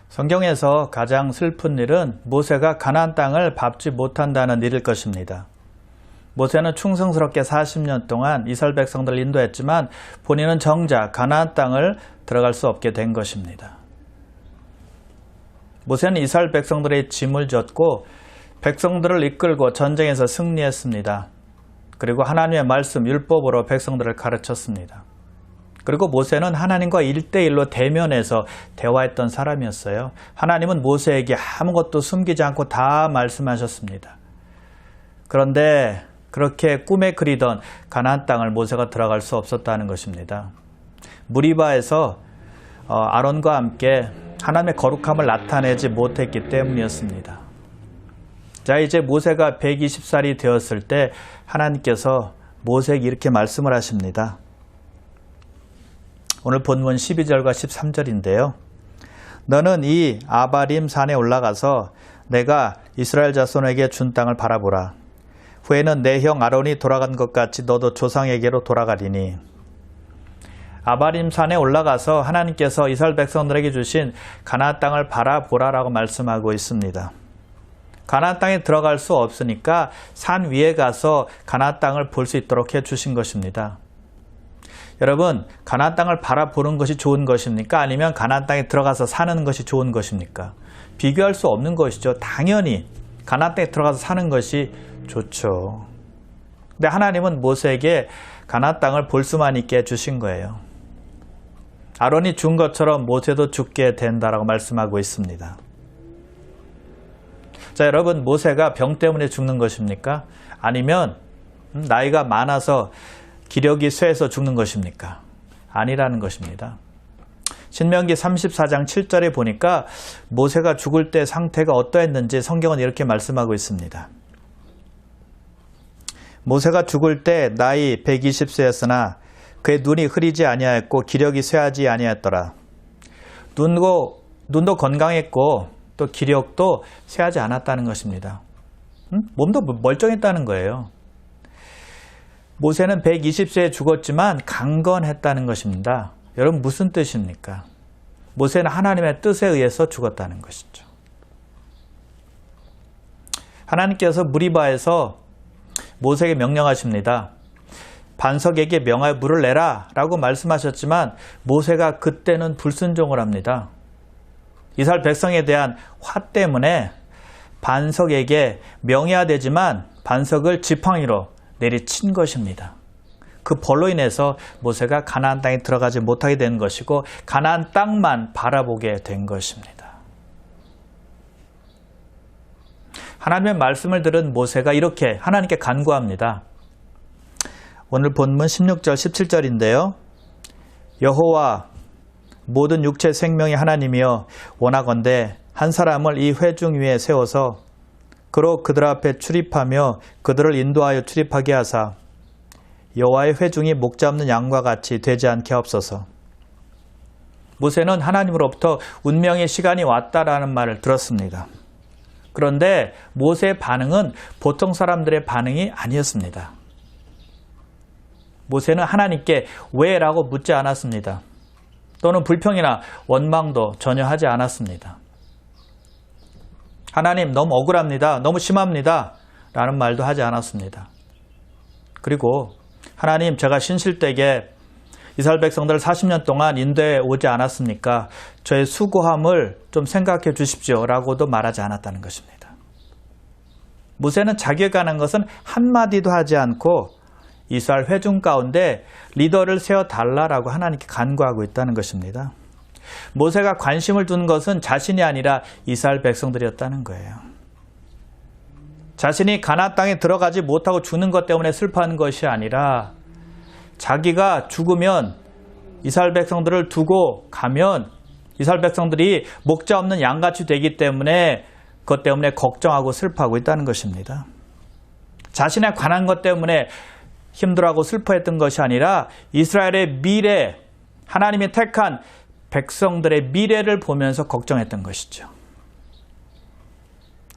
성경에서 가장 슬픈 일은 모세가 가나안 땅을 밟지 못한다는 일일 것입니다. 모세는 충성스럽게 40년 동안 이스라엘 백성들을 인도했지만 본인은 정작 가나안 땅을 들어갈 수 없게 된 것입니다. 모세는 이스라엘 백성들의 짐을 졌고 백성들을 이끌고 전쟁에서 승리했습니다. 그리고 하나님의 말씀, 율법으로 백성들을 가르쳤습니다. 그리고 모세는 하나님과 1대1로 대면해서 대화했던 사람이었어요. 하나님은 모세에게 아무것도 숨기지 않고 다 말씀하셨습니다. 그런데 그렇게 꿈에 그리던 가나안 땅을 모세가 들어갈 수 없었다는 것입니다. 무리바에서 아론과 함께 하나님의 거룩함을 나타내지 못했기 때문이었습니다. 자, 이제 모세가 120살이 되었을 때 하나님께서 모세에게 이렇게 말씀을 하십니다. 오늘 본문 12절과 13절인데요. 너는 이 아바림 산에 올라가서 내가 이스라엘 자손에게 준 땅을 바라보라. 후에는 내 형 아론이 돌아간 것 같이 너도 조상에게로 돌아가리니. 아바림 산에 올라가서 하나님께서 이스라엘 백성들에게 주신 가나안 땅을 바라보라라고 말씀하고 있습니다. 가나안 땅에 들어갈 수 없으니까 산 위에 가서 가나안 땅을 볼 수 있도록 해주신 것입니다. 여러분, 가나안 땅을 바라보는 것이 좋은 것입니까? 아니면 가나안 땅에 들어가서 사는 것이 좋은 것입니까? 비교할 수 없는 것이죠. 당연히 가나안 땅에 들어가서 사는 것이 좋죠. 근데 하나님은 모세에게 가나안 땅을 볼 수만 있게 해주신 거예요. 아론이 준 것처럼 모세도 죽게 된다라고 말씀하고 있습니다. 자, 여러분, 모세가 병 때문에 죽는 것입니까? 아니면 나이가 많아서 기력이 쇠해서 죽는 것입니까? 아니라는 것입니다. 신명기 34장 7절에 보니까 모세가 죽을 때 상태가 어떠했는지 성경은 이렇게 말씀하고 있습니다. 모세가 죽을 때 나이 120세였으나 그의 눈이 흐리지 아니하였고 기력이 쇠하지 아니하였더라. 눈도 건강했고 또 기력도 쇠하지 않았다는 것입니다. 몸도 멀쩡했다는 거예요. 모세는 120세에 죽었지만 강건했다는 것입니다. 여러분, 무슨 뜻입니까? 모세는 하나님의 뜻에 의해서 죽었다는 것이죠. 하나님께서 무리바에서 모세에게 명령하십니다. 반석에게 명하여 물을 내라 라고 말씀하셨지만 모세가 그때는 불순종을 합니다. 이스라엘 백성에 대한 화 때문에 반석에게 명해야 되지만 반석을 지팡이로 내리친 것입니다. 그 벌로 인해서 모세가 가나안 땅에 들어가지 못하게 된 것이고 가나안 땅만 바라보게 된 것입니다. 하나님의 말씀을 들은 모세가 이렇게 하나님께 간구합니다. 오늘 본문 16절 17절인데요. 여호와 모든 육체 생명의 하나님이여 원하건대 한 사람을 이 회중 위에 세워서 그로 그들 앞에 출입하며 그들을 인도하여 출입하게 하사 여호와의 회중이 목 잡는 양과 같이 되지 않게 하옵소서. 모세는 하나님으로부터 운명의 시간이 왔다라는 말을 들었습니다. 그런데 모세의 반응은 보통 사람들의 반응이 아니었습니다. 모세는 하나님께 왜? 라고 묻지 않았습니다. 또는 불평이나 원망도 전혀 하지 않았습니다. 하나님, 너무 억울합니다. 너무 심합니다. 라는 말도 하지 않았습니다. 그리고 하나님, 제가 신실되게 이스라엘 백성들을 40년 동안 인도해 오지 않았습니까? 저의 수고함을 좀 생각해 주십시오. 라고도 말하지 않았다는 것입니다. 모세는 자기에 관한 것은 한마디도 하지 않고 이스라엘 회중 가운데 리더를 세워달라라고 하나님께 간구하고 있다는 것입니다. 모세가 관심을 둔 것은 자신이 아니라 이스라엘 백성들이었다는 거예요. 자신이 가나안 땅에 들어가지 못하고 죽는 것 때문에 슬퍼하는 것이 아니라 자기가 죽으면 이스라엘 백성들을 두고 가면 이스라엘 백성들이 목자 없는 양같이 되기 때문에 그것 때문에 걱정하고 슬퍼하고 있다는 것입니다. 자신에 관한 것 때문에 힘들어하고 슬퍼했던 것이 아니라 이스라엘의 미래, 하나님이 택한 백성들의 미래를 보면서 걱정했던 것이죠.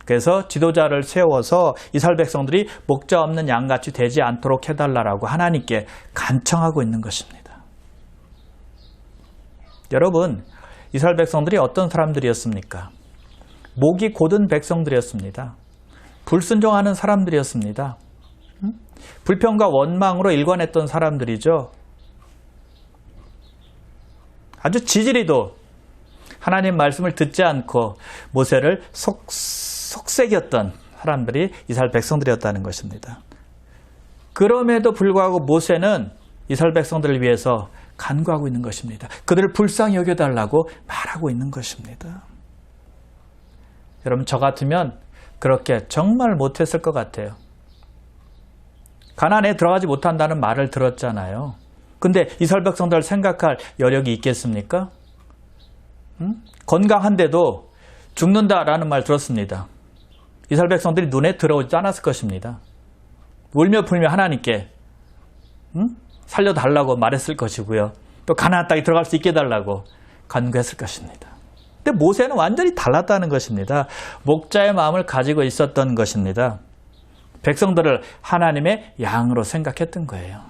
그래서 지도자를 세워서 이스라엘 백성들이 목자 없는 양같이 되지 않도록 해달라고 하나님께 간청하고 있는 것입니다. 여러분, 이스라엘 백성들이 어떤 사람들이었습니까? 목이 곧은 백성들이었습니다. 불순종하는 사람들이었습니다. 불평과 원망으로 일관했던 사람들이죠. 아주 지지리도 하나님 말씀을 듣지 않고 모세를 속색였던 사람들이 이스라엘 백성들이었다는 것입니다. 그럼에도 불구하고 모세는 이스라엘 백성들을 위해서 간구하고 있는 것입니다. 그들을 불쌍히 여겨달라고 말하고 있는 것입니다. 여러분, 저 같으면 그렇게 정말 못했을 것 같아요. 가나안에 들어가지 못한다는 말을 들었잖아요. 근데 이스라엘 백성들을 생각할 여력이 있겠습니까? 건강한데도 죽는다라는 말 들었습니다. 이스라엘 백성들이 눈에 들어오지 않았을 것입니다. 울며 불며 하나님께 살려달라고 말했을 것이고요. 또 가나안 땅에 들어갈 수 있게 해달라고 간구했을 것입니다. 근데 모세는 완전히 달랐다는 것입니다. 목자의 마음을 가지고 있었던 것입니다. 백성들을 하나님의 양으로 생각했던 거예요.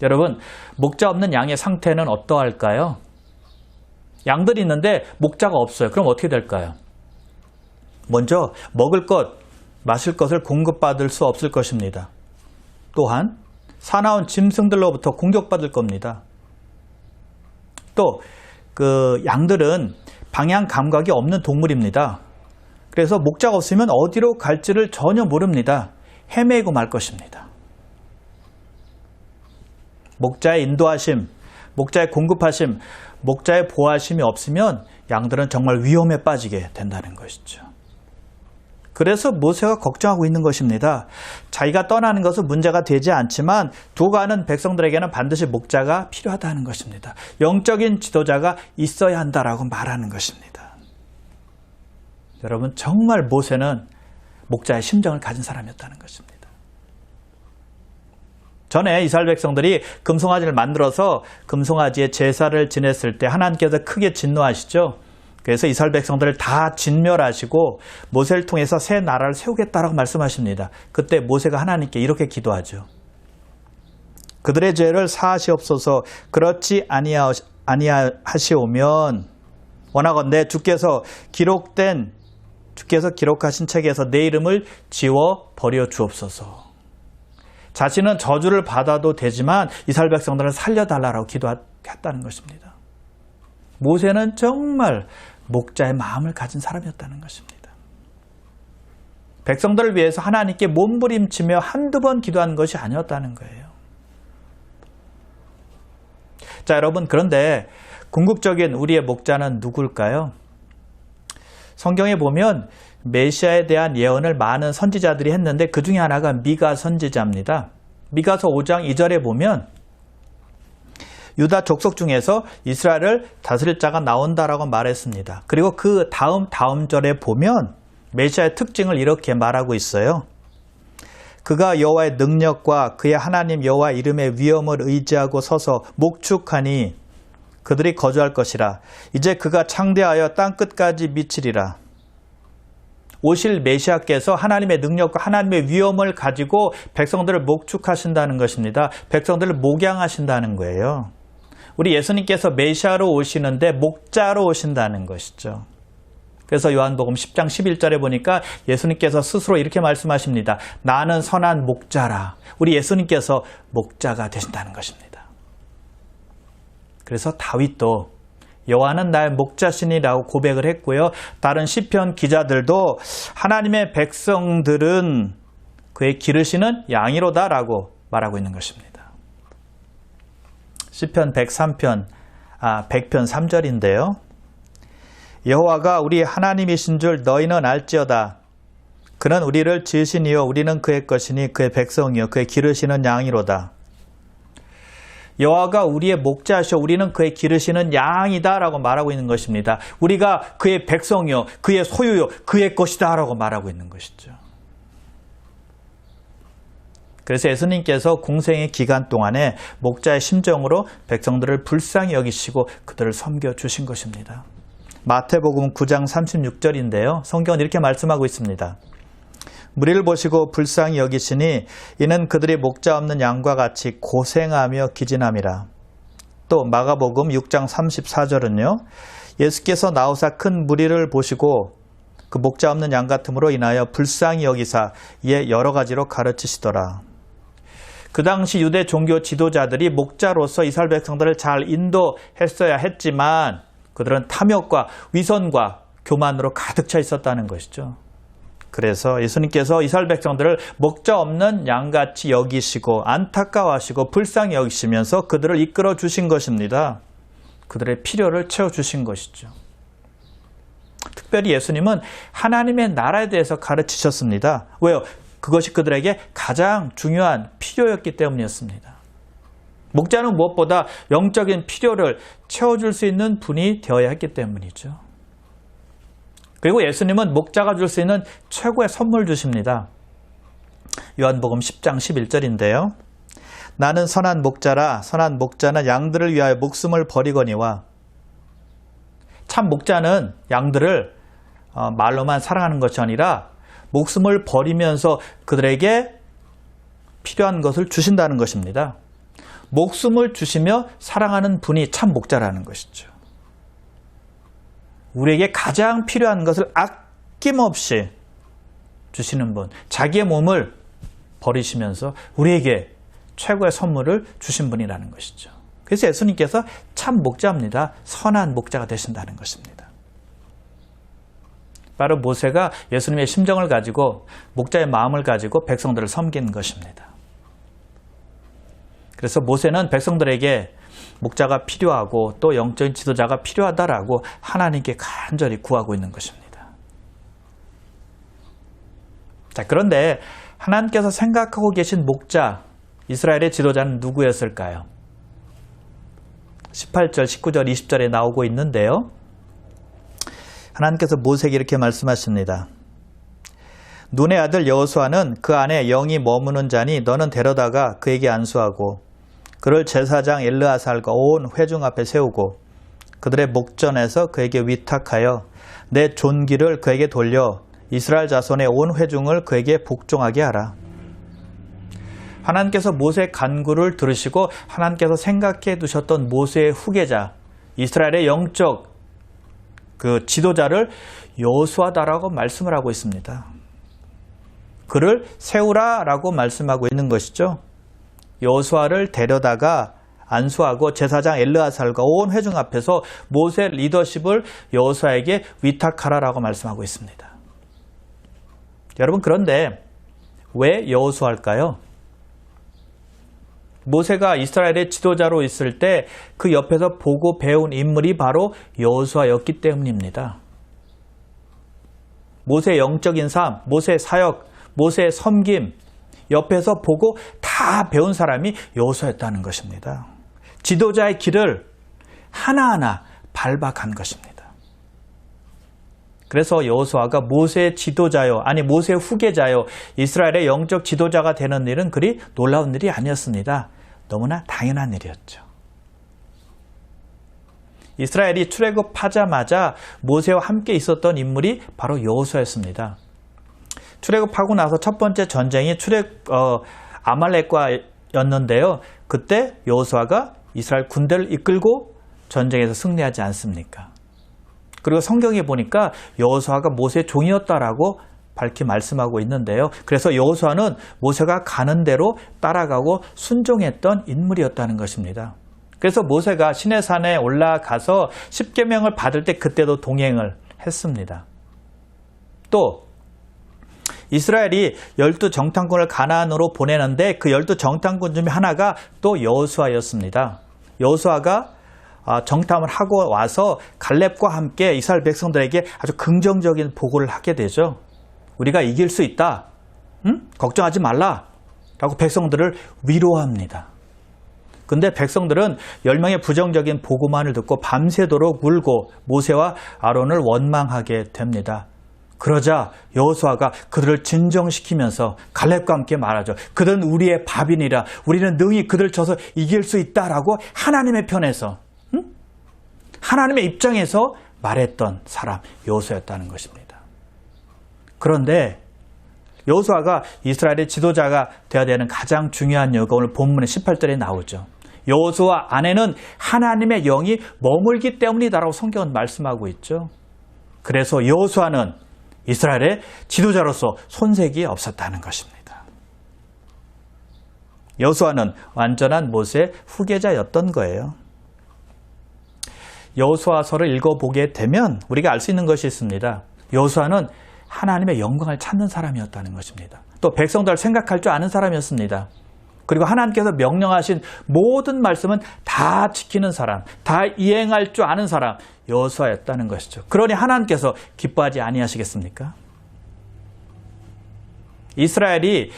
여러분, 목자 없는 양의 상태는 어떠할까요? 양들이 있는데 목자가 없어요. 그럼 어떻게 될까요? 먼저 먹을 것, 마실 것을 공급받을 수 없을 것입니다. 또한 사나운 짐승들로부터 공격받을 겁니다. 또 그 양들은 방향 감각이 없는 동물입니다. 그래서 목자가 없으면 어디로 갈지를 전혀 모릅니다. 헤매고 말 것입니다. 목자의 인도하심, 목자의 공급하심, 목자의 보호하심이 없으면 양들은 정말 위험에 빠지게 된다는 것이죠. 그래서 모세가 걱정하고 있는 것입니다. 자기가 떠나는 것은 문제가 되지 않지만 두고 가는 백성들에게는 반드시 목자가 필요하다는 것입니다. 영적인 지도자가 있어야 한다라고 말하는 것입니다. 여러분, 정말 모세는 목자의 심정을 가진 사람이었다는 것입니다. 전에 이스라엘 백성들이 금송아지를 만들어서 금송아지의 제사를 지냈을 때 하나님께서 크게 진노하시죠. 그래서 이스라엘 백성들을 다 진멸하시고 모세를 통해서 새 나라를 세우겠다라고 말씀하십니다. 그때 모세가 하나님께 이렇게 기도하죠. 그들의 죄를 사하시옵소서. 그렇지 아니하시오면 원하건대 주께서 기록하신 책에서 내 이름을 지워 버려 주옵소서. 자신은 저주를 받아도 되지만 이스라엘 백성들을 살려달라고 기도했다는 것입니다. 모세는 정말 목자의 마음을 가진 사람이었다는 것입니다. 백성들을 위해서 하나님께 몸부림치며 한두 번 기도하는 것이 아니었다는 거예요. 자, 여러분, 그런데 궁극적인 우리의 목자는 누굴까요? 성경에 보면 메시아에 대한 예언을 많은 선지자들이 했는데 그 중에 하나가 미가 선지자입니다. 미가서 5장 2절에 보면 유다 족속 중에서 이스라엘을 다스릴 자가 나온다라고 말했습니다. 그리고 그 다음 절에 보면 메시아의 특징을 이렇게 말하고 있어요. 그가 여호와의 능력과 그의 하나님 여호와 이름의 위엄을 의지하고 서서 목축하니 그들이 거주할 것이라. 이제 그가 창대하여 땅끝까지 미치리라. 오실 메시아께서 하나님의 능력과 하나님의 위엄을 가지고 백성들을 목축하신다는 것입니다. 백성들을 목양하신다는 거예요. 우리 예수님께서 메시아로 오시는데 목자로 오신다는 것이죠. 그래서 요한복음 10장 11절에 보니까 예수님께서 스스로 이렇게 말씀하십니다. 나는 선한 목자라. 우리 예수님께서 목자가 되신다는 것입니다. 그래서 다윗도 여호와는 나의 목자시니라고 고백을 했고요. 다른 시편 기자들도 하나님의 백성들은 그의 기르시는 양이로다라고 말하고 있는 것입니다. 시편 103편 3절인데요. 여호와가 우리 하나님이신 줄 너희는 알지어다. 그는 우리를 지으시니요 우리는 그의 것이니 그의 백성이요 그의 기르시는 양이로다. 여호와가 우리의 목자시오 우리는 그의 기르시는 양이다 라고 말하고 있는 것입니다. 우리가 그의 백성이요 그의 소유요 그의 것이다 라고 말하고 있는 것이죠. 그래서 예수님께서 공생의 기간 동안에 목자의 심정으로 백성들을 불쌍히 여기시고 그들을 섬겨주신 것입니다. 마태복음 9장 36절인데요. 성경은 이렇게 말씀하고 있습니다. 무리를 보시고 불쌍히 여기시니 이는 그들이 목자 없는 양과 같이 고생하며 기진함이라. 또 마가복음 6장 34절은요. 예수께서 나오사 큰 무리를 보시고 그 목자 없는 양 같음으로 인하여 불쌍히 여기사 이에 여러 가지로 가르치시더라. 그 당시 유대 종교 지도자들이 목자로서 이스라엘 백성들을 잘 인도했어야 했지만 그들은 탐욕과 위선과 교만으로 가득 차 있었다는 것이죠. 그래서 예수님께서 이스라엘 백성들을 목자 없는 양같이 여기시고 안타까워하시고 불쌍히 여기시면서 그들을 이끌어 주신 것입니다. 그들의 필요를 채워주신 것이죠. 특별히 예수님은 하나님의 나라에 대해서 가르치셨습니다. 왜요? 그것이 그들에게 가장 중요한 필요였기 때문이었습니다. 목자는 무엇보다 영적인 필요를 채워줄 수 있는 분이 되어야 했기 때문이죠. 그리고 예수님은 목자가 줄 수 있는 최고의 선물 주십니다. 요한복음 10장 11절인데요. 나는 선한 목자라 선한 목자는 양들을 위하여 목숨을 버리거니와. 참 목자는 양들을 말로만 사랑하는 것이 아니라 목숨을 버리면서 그들에게 필요한 것을 주신다는 것입니다. 목숨을 주시며 사랑하는 분이 참 목자라는 것이죠. 우리에게 가장 필요한 것을 아낌없이 주시는 분, 자기의 몸을 버리시면서 우리에게 최고의 선물을 주신 분이라는 것이죠. 그래서 예수님께서 참 목자입니다. 선한 목자가 되신다는 것입니다. 바로 모세가 예수님의 심정을 가지고 목자의 마음을 가지고 백성들을 섬긴 것입니다. 그래서 모세는 백성들에게 목자가 필요하고 또 영적인 지도자가 필요하다라고 하나님께 간절히 구하고 있는 것입니다. 자, 그런데 하나님께서 생각하고 계신 목자, 이스라엘의 지도자는 누구였을까요? 18절, 19절, 20절에 나오고 있는데요. 하나님께서 모세에게 이렇게 말씀하십니다. 눈의 아들 여호수아는 그 안에 영이 머무는 자니 너는 데려다가 그에게 안수하고 그를 제사장 엘르아살과 온 회중 앞에 세우고 그들의 목전에서 그에게 위탁하여 내 존귀를 그에게 돌려 이스라엘 자손의 온 회중을 그에게 복종하게 하라. 하나님께서 모세의 간구를 들으시고 하나님께서 생각해 두셨던 모세의 후계자, 이스라엘의 영적 그 지도자를 여호수아다라고 말씀을 하고 있습니다. 그를 세우라라고 말씀하고 있는 것이죠. 여호수아를 데려다가 안수하고 제사장 엘르아살과 온 회중 앞에서 모세 리더십을 여호수아에게 위탁하라라고 말씀하고 있습니다. 여러분, 그런데 왜 여호수아일까요? 모세가 이스라엘의 지도자로 있을 때 그 옆에서 보고 배운 인물이 바로 여호수아였기 때문입니다. 모세의 영적인 삶, 모세의 사역, 모세의 섬김, 옆에서 보고 다 배운 사람이 여호수아였다는 것입니다. 지도자의 길을 하나하나 밟아간 것입니다. 그래서 여호수아가 모세의 지도자요, 아니 모세의 후계자요, 이스라엘의 영적 지도자가 되는 일은 그리 놀라운 일이 아니었습니다. 너무나 당연한 일이었죠. 이스라엘이 출애굽하자마자 모세와 함께 있었던 인물이 바로 여호수아였습니다. 출애굽하고 나서 첫 번째 전쟁이 아말렉과였는데요. 그때 여호수아가 이스라엘 군대를 이끌고 전쟁에서 승리하지 않습니까? 그리고 성경에 보니까 여호수아가 모세의 종이었다라고 밝히 말씀하고 있는데요. 그래서 여호수아는 모세가 가는 대로 따라가고 순종했던 인물이었다는 것입니다. 그래서 모세가 시내산에 올라가서 십계명을 받을 때 그때도 동행을 했습니다. 또 이스라엘이 12정탐꾼을 가나안으로 보내는데 그 12정탐꾼 중에 하나가 또 여호수아였습니다. 여호수아가 정탐을 하고 와서 갈렙과 함께 이스라엘 백성들에게 아주 긍정적인 보고를 하게 되죠. 우리가 이길 수 있다. 걱정하지 말라. 라고 백성들을 위로합니다. 근데 백성들은 10명의 부정적인 보고만을 듣고 밤새도록 울고 모세와 아론을 원망하게 됩니다. 그러자 여호수아가 그들을 진정시키면서 갈렙과 함께 말하죠. 그들은 우리의 밥이니라. 우리는 능히 그들을 쳐서 이길 수 있다라고 하나님의 편에서, 하나님의 입장에서 말했던 사람 여호수아였다는 것입니다. 그런데 여호수아가 이스라엘의 지도자가 되어야 되는 가장 중요한 이유가 오늘 본문의 18절에 나오죠. 여호수아 안에는 하나님의 영이 머물기 때문이다라고 성경은 말씀하고 있죠. 그래서 여호수아는 이스라엘의 지도자로서 손색이 없었다는 것입니다. 여호수아는 완전한 모세의 후계자였던 거예요. 여호수아서를 읽어보게 되면 우리가 알 수 있는 것이 있습니다. 여호수아는 하나님의 영광을 찾는 사람이었다는 것입니다. 또 백성들을 생각할 줄 아는 사람이었습니다. 그리고 하나님께서 명령하신 모든 말씀은 다 지키는 사람, 다 이행할 줄 아는 사람, 여호수아였다는 것이죠. 그러니 하나님께서 기뻐하지 아니하시겠습니까? 이스라엘이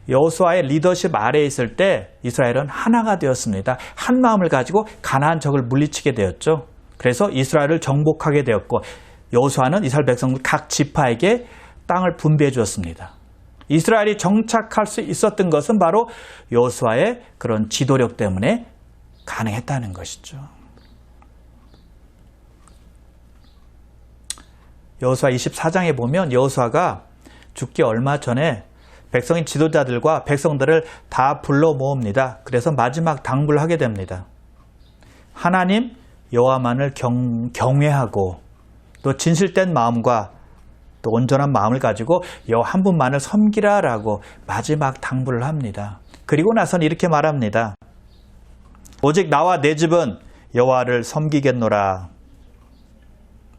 여호수아의 리더십 아래에 있을 때 이스라엘은 하나가 되었습니다. 한 마음을 가지고 가나안 적을 물리치게 되었죠. 그래서 이스라엘을 정복하게 되었고 여호수아는 이스라엘 백성들 각 지파에게 땅을 분배해 주었습니다. 이스라엘이 정착할 수 있었던 것은 바로 여호수아의 그런 지도력 때문에 가능했다는 것이죠. 여호수아 24장에 보면 여호수아가 죽기 얼마 전에 백성의 지도자들과 백성들을 다 불러 모읍니다. 그래서 마지막 당부를 하게 됩니다. 하나님 여호와만을 경외하고 또 진실된 마음과 또 온전한 마음을 가지고 여호와 한 분만을 섬기라라고 마지막 당부를 합니다. 그리고 나서는 이렇게 말합니다. 오직 나와 내 집은 여호와를 섬기겠노라.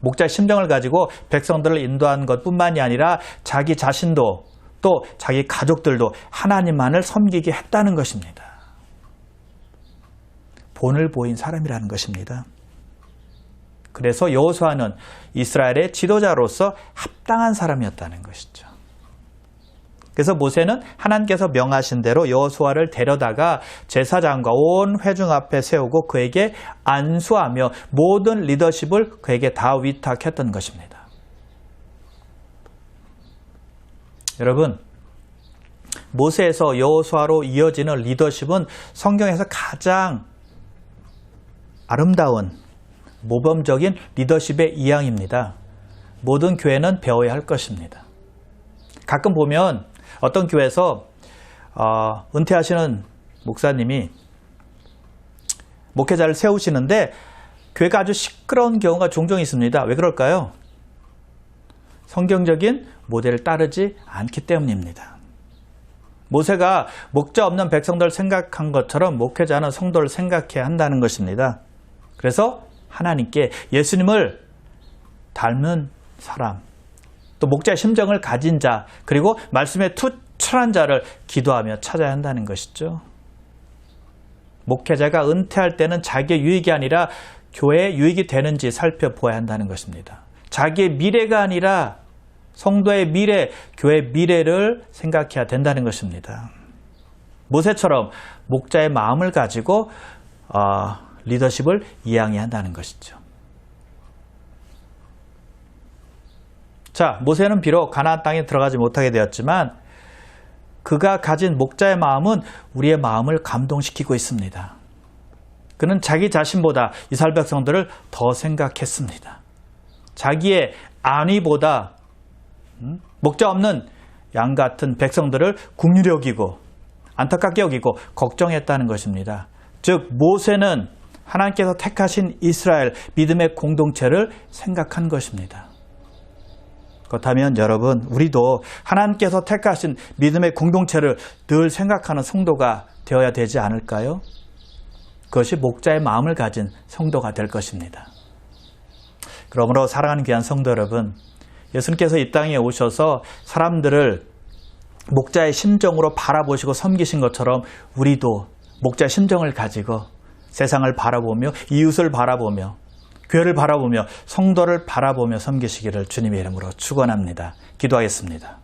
목자의 심정을 가지고 백성들을 인도한 것뿐만이 아니라 자기 자신도 또 자기 가족들도 하나님만을 섬기게 했다는 것입니다. 본을 보인 사람이라는 것입니다. 그래서 여호수아는 이스라엘의 지도자로서 합당한 사람이었다는 것이죠. 그래서 모세는 하나님께서 명하신 대로 여호수아를 데려다가 제사장과 온 회중 앞에 세우고 그에게 안수하며 모든 리더십을 그에게 다 위탁했던 것입니다. 여러분, 모세에서 여호수아로 이어지는 리더십은 성경에서 가장 아름다운 모범적인 리더십의 이양입니다. 모든 교회는 배워야 할 것입니다. 가끔 보면 어떤 교회에서 은퇴하시는 목사님이 목회자를 세우시는데 교회가 아주 시끄러운 경우가 종종 있습니다. 왜 그럴까요? 성경적인 모델을 따르지 않기 때문입니다. 모세가 목자 없는 백성들을 생각한 것처럼 목회자는 성도를 생각해야 한다는 것입니다. 그래서 하나님께 예수님을 닮은 사람, 또 목자의 심정을 가진 자, 그리고 말씀에 투철한 자를 기도하며 찾아야 한다는 것이죠. 목회자가 은퇴할 때는 자기의 유익이 아니라 교회의 유익이 되는지 살펴보아야 한다는 것입니다. 자기의 미래가 아니라 성도의 미래, 교회의 미래를 생각해야 된다는 것입니다. 모세처럼 목자의 마음을 가지고 리더십을 이양해야 한다는 것이죠. 자, 모세는 비록 가나안 땅에 들어가지 못하게 되었지만 그가 가진 목자의 마음은 우리의 마음을 감동시키고 있습니다. 그는 자기 자신보다 이스라엘 백성들을 더 생각했습니다. 자기의 안위보다 목자 없는 양 같은 백성들을 긍휼히 여기고 안타깝게 여기고 걱정했다는 것입니다. 즉 모세는 하나님께서 택하신 이스라엘 믿음의 공동체를 생각한 것입니다. 그렇다면 여러분, 우리도 하나님께서 택하신 믿음의 공동체를 늘 생각하는 성도가 되어야 되지 않을까요? 그것이 목자의 마음을 가진 성도가 될 것입니다. 그러므로 사랑하는 귀한 성도 여러분, 예수님께서 이 땅에 오셔서 사람들을 목자의 심정으로 바라보시고 섬기신 것처럼 우리도 목자의 심정을 가지고 세상을 바라보며 이웃을 바라보며 교회를 바라보며 성도를 바라보며 섬기시기를 주님의 이름으로 축원합니다. 기도하겠습니다.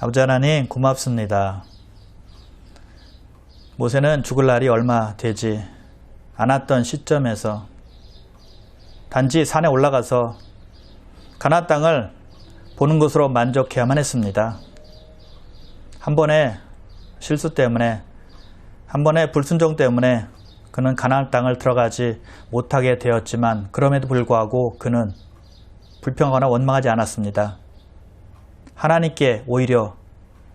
아버지 하나님 고맙습니다. 모세는 죽을 날이 얼마 되지 않았던 시점에서 단지 산에 올라가서 가나안 땅을 보는 것으로 만족해야만 했습니다. 한 번의 실수 때문에, 한 번의 불순종 때문에 그는 가나안 땅을 들어가지 못하게 되었지만 그럼에도 불구하고 그는 불평하거나 원망하지 않았습니다. 하나님께 오히려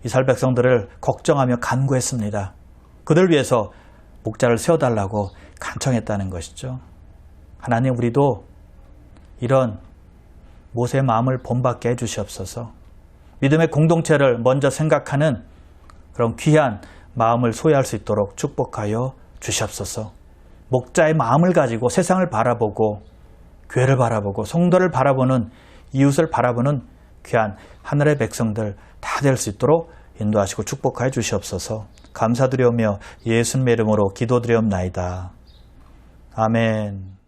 이스라엘 백성들을 걱정하며 간구했습니다. 그들 위해서 목자를 세워달라고 간청했다는 것이죠. 하나님, 우리도 이런 모세의 마음을 본받게 해주시옵소서. 믿음의 공동체를 먼저 생각하는 그런 귀한 마음을 소유할 수 있도록 축복하여 주시옵소서. 목자의 마음을 가지고 세상을 바라보고 교회를 바라보고 성도를 바라보는, 이웃을 바라보는 귀한 하늘의 백성들 다 될 수 있도록 인도하시고 축복하여 주시옵소서. 감사드리오며 예수님의 이름으로 기도드리옵나이다. 아멘.